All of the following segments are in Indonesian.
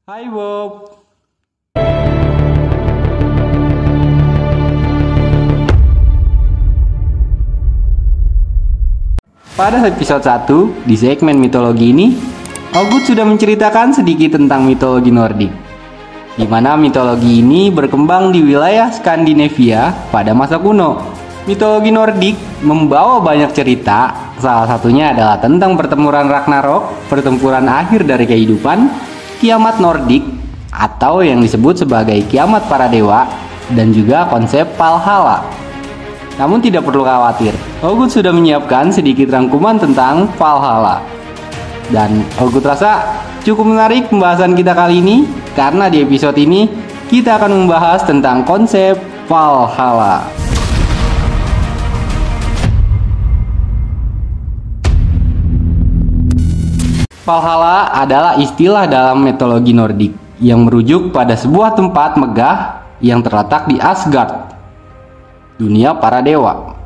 Hai Bob. Pada episode 1 di segmen mitologi ini, August sudah menceritakan sedikit tentang mitologi Nordik, di mana mitologi ini berkembang di wilayah Skandinavia pada masa kuno. Mitologi Nordik membawa banyak cerita, salah satunya adalah tentang pertempuran Ragnarok, pertempuran akhir dari kehidupan, kiamat Nordik atau yang disebut sebagai kiamat para dewa, dan juga konsep Valhalla. Namun tidak perlu khawatir, August sudah menyiapkan sedikit rangkuman tentang Valhalla. Dan August rasa cukup menarik pembahasan kita kali ini, karena di episode ini kita akan membahas tentang konsep Valhalla. Valhalla adalah istilah dalam mitologi Nordik yang merujuk pada sebuah tempat megah yang terletak di Asgard, dunia para dewa.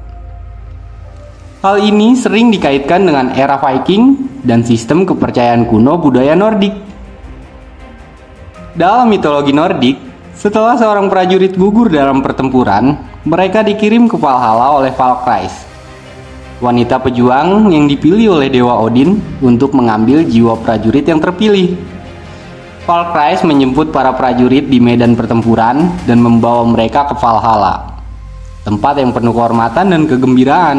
Hal ini sering dikaitkan dengan era Viking dan sistem kepercayaan kuno budaya Nordik. Dalam mitologi Nordik, setelah seorang prajurit gugur dalam pertempuran, mereka dikirim ke Valhalla oleh Valkyries, wanita pejuang yang dipilih oleh Dewa Odin untuk mengambil jiwa prajurit yang terpilih. Valkyries menjemput para prajurit di medan pertempuran dan membawa mereka ke Valhalla, tempat yang penuh kehormatan dan kegembiraan.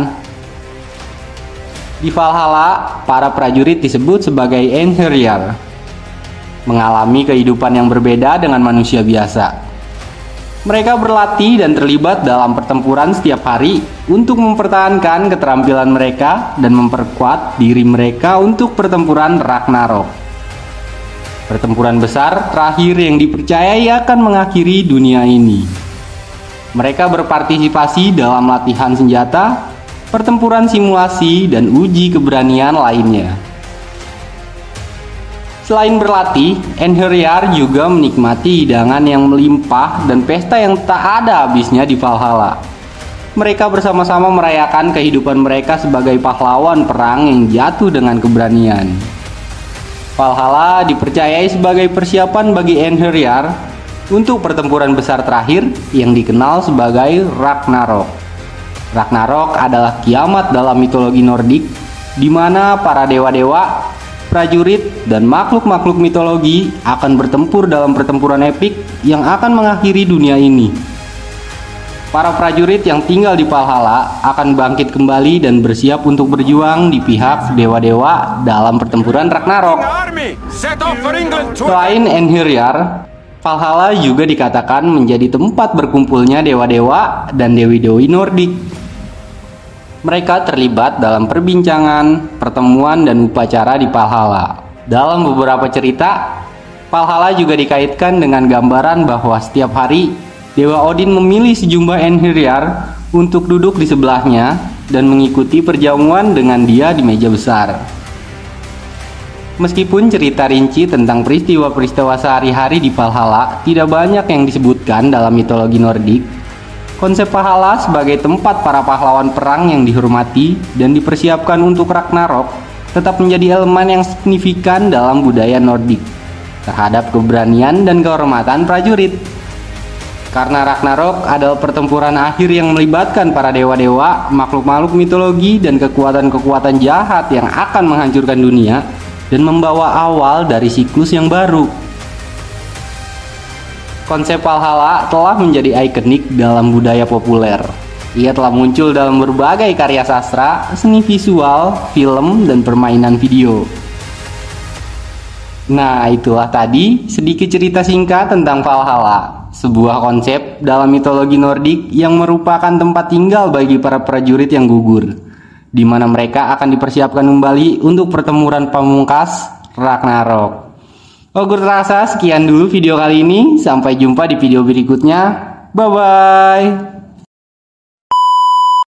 Di Valhalla, para prajurit disebut sebagai Einherjar, mengalami kehidupan yang berbeda dengan manusia biasa. Mereka berlatih dan terlibat dalam pertempuran setiap hari untuk mempertahankan keterampilan mereka dan memperkuat diri mereka untuk pertempuran Ragnarok, pertempuran besar terakhir yang dipercayai akan mengakhiri dunia ini. Mereka berpartisipasi dalam latihan senjata, pertempuran simulasi, dan uji keberanian lainnya. Selain berlatih, Einherjar juga menikmati hidangan yang melimpah dan pesta yang tak ada habisnya di Valhalla. Mereka bersama-sama merayakan kehidupan mereka sebagai pahlawan perang yang jatuh dengan keberanian. Valhalla dipercayai sebagai persiapan bagi Einherjar untuk pertempuran besar terakhir yang dikenal sebagai Ragnarok. Ragnarok adalah kiamat dalam mitologi Nordik, di mana para dewa-dewa, prajurit, dan makhluk-makhluk mitologi akan bertempur dalam pertempuran epik yang akan mengakhiri dunia ini. Para prajurit yang tinggal di Valhalla akan bangkit kembali dan bersiap untuk berjuang di pihak dewa-dewa dalam pertempuran Ragnarok. Selain Einherjar, Valhalla juga dikatakan menjadi tempat berkumpulnya dewa-dewa dan dewi-dewi Nordik. Mereka terlibat dalam perbincangan, pertemuan, dan upacara di Valhalla. Dalam beberapa cerita, Valhalla juga dikaitkan dengan gambaran bahwa setiap hari Dewa Odin memilih sejumlah Einherjar untuk duduk di sebelahnya dan mengikuti perjamuan dengan dia di meja besar. Meskipun cerita rinci tentang peristiwa-peristiwa sehari-hari di Valhalla tidak banyak yang disebutkan dalam mitologi Nordik, konsep Valhalla sebagai tempat para pahlawan perang yang dihormati dan dipersiapkan untuk Ragnarok tetap menjadi elemen yang signifikan dalam budaya Nordik terhadap keberanian dan kehormatan prajurit. Karena Ragnarok adalah pertempuran akhir yang melibatkan para dewa-dewa, makhluk-makhluk mitologi, dan kekuatan-kekuatan jahat yang akan menghancurkan dunia dan membawa awal dari siklus yang baru. Konsep Valhalla telah menjadi ikonik dalam budaya populer. Ia telah muncul dalam berbagai karya sastra, seni visual, film, dan permainan video. Nah, itulah tadi sedikit cerita singkat tentang Valhalla, sebuah konsep dalam mitologi Nordik yang merupakan tempat tinggal bagi para prajurit yang gugur, di mana mereka akan dipersiapkan kembali untuk pertempuran pamungkas Ragnarok. Gue rasa sekian dulu video kali ini. Sampai jumpa di video berikutnya. Bye bye.